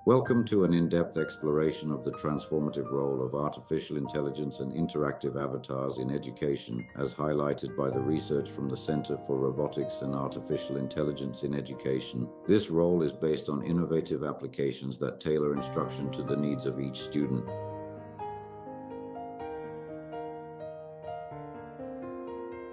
Welcome to an in-depth exploration of the transformative role of artificial intelligence and interactive avatars in education, as highlighted by the research from the Center for Robotics and Artificial Intelligence in Education. This role is based on innovative applications that tailor instruction to the needs of each student.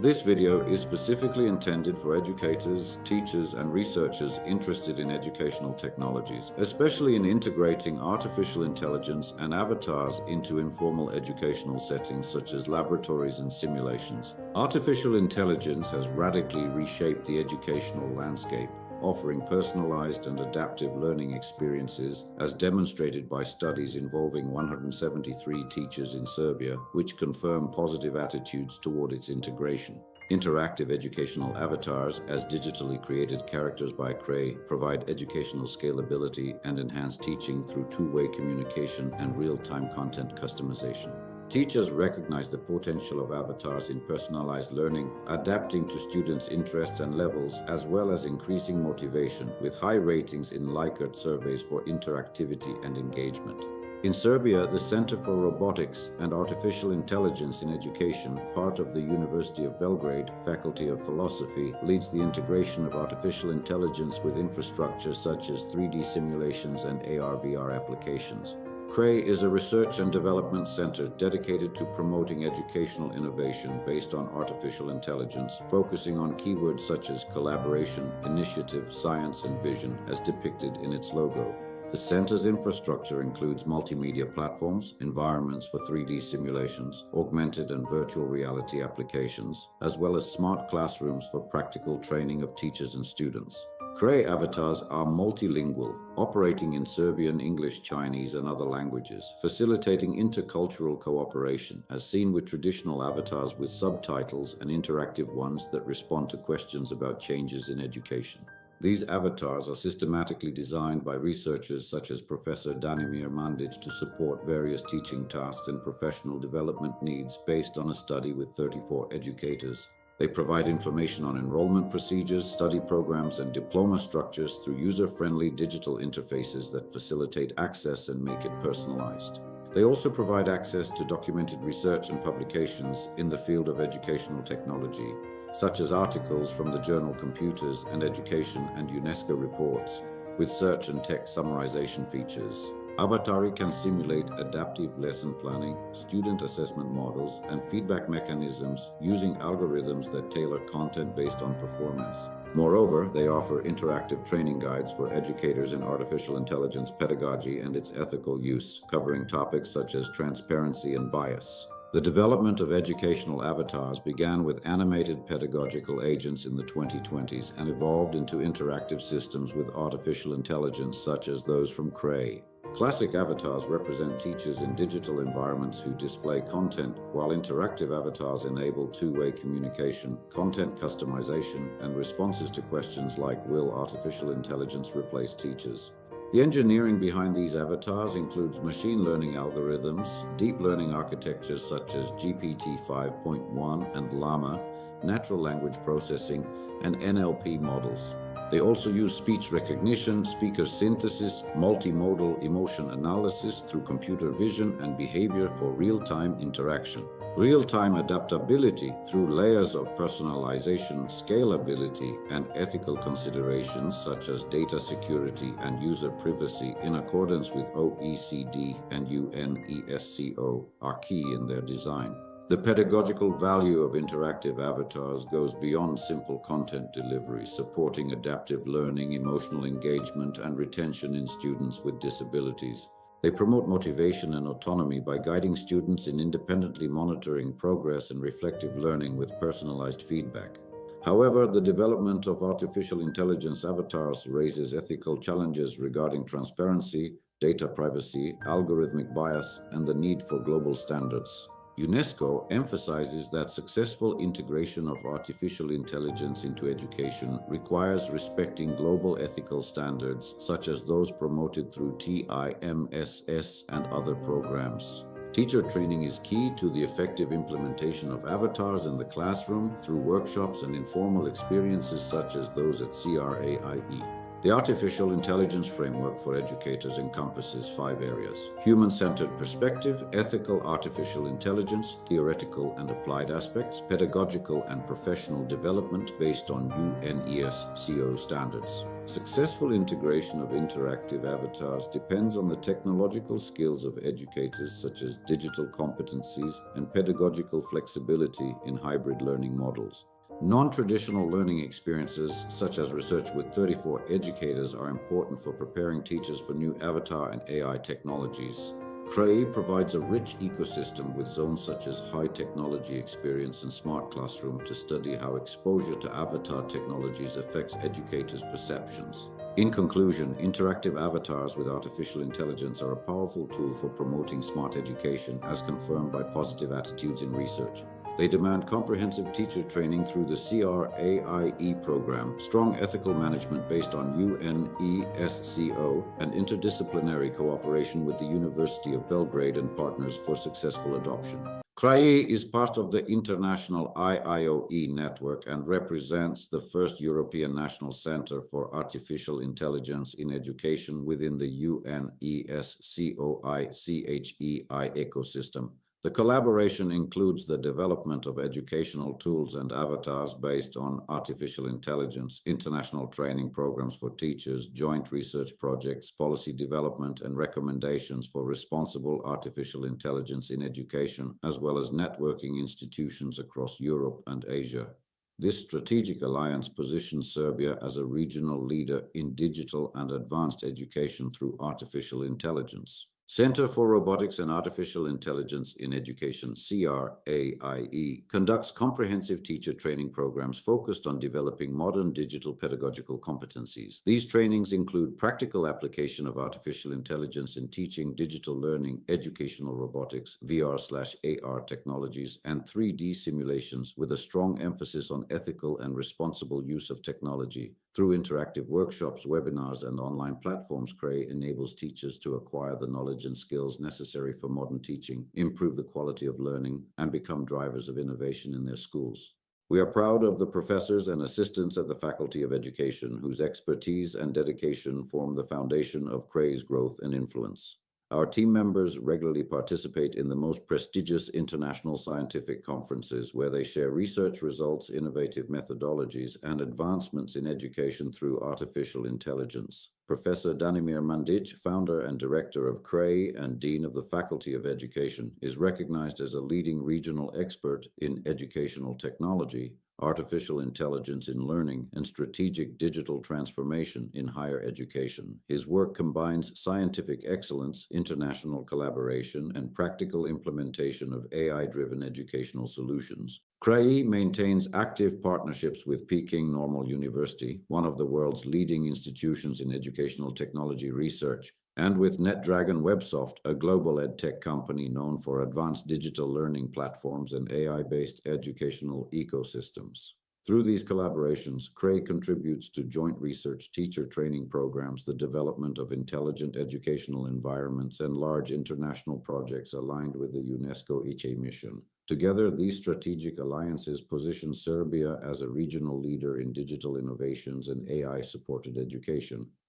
This video is specifically intended for educators, teachers, and researchers interested in educational technologies, especially in integrating artificial intelligence and avatars into informal educational settings such as laboratories and simulations. Artificial intelligence has radically reshaped the educational landscape, offering personalized and adaptive learning experiences, as demonstrated by studies involving 173 teachers in Serbia, which confirm positive attitudes toward its integration. Interactive educational avatars, as digitally created characters by Cray, provide educational scalability and enhance teaching through two-way communication and real-time content customization. Teachers recognize the potential of avatars in personalized learning, adapting to students' interests and levels, as well as increasing motivation, with high ratings in Likert surveys for interactivity and engagement. In Serbia, the Center for Robotics and Artificial Intelligence in Education, part of the University of Belgrade Faculty of Philosophy, leads the integration of artificial intelligence with infrastructure such as 3D simulations and AR/VR applications. Cray is a research and development center dedicated to promoting educational innovation based on artificial intelligence, focusing on keywords such as collaboration, initiative, science, and vision, as depicted in its logo. The center's infrastructure includes multimedia platforms, environments for 3D simulations, augmented and virtual reality applications, as well as smart classrooms for practical training of teachers and students. Cray avatars are multilingual, operating in Serbian, English, Chinese, and other languages, facilitating intercultural cooperation, as seen with traditional avatars with subtitles and interactive ones that respond to questions about changes in education. These avatars are systematically designed by researchers such as Professor Danimir Mandic to support various teaching tasks and professional development needs based on a study with 34 educators. They provide information on enrollment procedures, study programs, and diploma structures through user-friendly digital interfaces that facilitate access and make it personalized. They also provide access to documented research and publications in the field of educational technology, such as articles from the journal Computers and Education and UNESCO reports, with search and text summarization features. Avatari can simulate adaptive lesson planning, student assessment models, and feedback mechanisms using algorithms that tailor content based on performance. Moreover, they offer interactive training guides for educators in artificial intelligence pedagogy and its ethical use, covering topics such as transparency and bias. The development of educational avatars began with animated pedagogical agents in the 2020s and evolved into interactive systems with artificial intelligence such as those from Cray. Classic avatars represent teachers in digital environments who display content, while interactive avatars enable two-way communication, content customization, and responses to questions like, will artificial intelligence replace teachers? The engineering behind these avatars includes machine learning algorithms, deep learning architectures such as GPT 5.1 and Llama, natural language processing, and NLP models. They also use speech recognition, speaker synthesis, multimodal emotion analysis through computer vision and behavior for real-time interaction. Real-time adaptability through layers of personalization, scalability, and ethical considerations such as data security and user privacy in accordance with OECD and UNESCO are key in their design. The pedagogical value of interactive avatars goes beyond simple content delivery, supporting adaptive learning, emotional engagement, and retention in students with disabilities. They promote motivation and autonomy by guiding students in independently monitoring progress and reflective learning with personalized feedback. However, the development of artificial intelligence avatars raises ethical challenges regarding transparency, data privacy, algorithmic bias, and the need for global standards. UNESCO emphasizes that successful integration of artificial intelligence into education requires respecting global ethical standards, such as those promoted through TIMSS and other programs. Teacher training is key to the effective implementation of avatars in the classroom through workshops and informal experiences such as those at CRAIE. The Artificial Intelligence Framework for Educators encompasses 5 areas: human-centered perspective, ethical artificial intelligence, theoretical and applied aspects, pedagogical and professional development based on UNESCO standards. Successful integration of interactive avatars depends on the technological skills of educators, such as digital competencies and pedagogical flexibility in hybrid learning models. Non-traditional learning experiences, such as research with 34 educators, are important for preparing teachers for new avatar and AI technologies. CRAE provides a rich ecosystem with zones such as high technology experience and smart classroom to study how exposure to avatar technologies affects educators' perceptions. In conclusion, interactive avatars with artificial intelligence are a powerful tool for promoting smart education, as confirmed by positive attitudes in research. They demand comprehensive teacher training through the CRAIE program, strong ethical management based on UNESCO, and interdisciplinary cooperation with the University of Belgrade and partners for successful adoption. CRAE is part of the international IIoE network and represents the first European National Center for Artificial Intelligence in Education within the UNESCO-CHEI ecosystem. The collaboration includes the development of educational tools and avatars based on artificial intelligence, international training programs for teachers, joint research projects, policy development, and recommendations for responsible artificial intelligence in education, as well as networking institutions across Europe and Asia. This strategic alliance positions Serbia as a regional leader in digital and advanced education through artificial intelligence. Center for Robotics and Artificial Intelligence in Education, CRAIE, conducts comprehensive teacher training programs focused on developing modern digital pedagogical competencies. These trainings include practical application of artificial intelligence in teaching, digital learning, educational robotics, VR/AR technologies, and 3D simulations, with a strong emphasis on ethical and responsible use of technology. Through interactive workshops, webinars, and online platforms, CRAE enables teachers to acquire the knowledge and skills necessary for modern teaching, improve the quality of learning, and become drivers of innovation in their schools. We are proud of the professors and assistants at the Faculty of Education, whose expertise and dedication form the foundation of CRAE's growth and influence. Our team members regularly participate in the most prestigious international scientific conferences, where they share research results, innovative methodologies, and advancements in education through artificial intelligence. Professor Danimir Mandic, founder and director of CRAE and Dean of the Faculty of Education, is recognized as a leading regional expert in educational technology, artificial intelligence in learning, and strategic digital transformation in higher education. His work combines scientific excellence, international collaboration, and practical implementation of AI-driven educational solutions. CRAE maintains active partnerships with Peking Normal University, one of the world's leading institutions in educational technology research, and with NetDragon Websoft, a global edtech company known for advanced digital learning platforms and AI-based educational ecosystems. Through these collaborations, CRAE contributes to joint research, teacher training programs, the development of intelligent educational environments, and large international projects aligned with the UNESCO ICE mission. Together, these strategic alliances position Serbia as a regional leader in digital innovations and AI-supported education.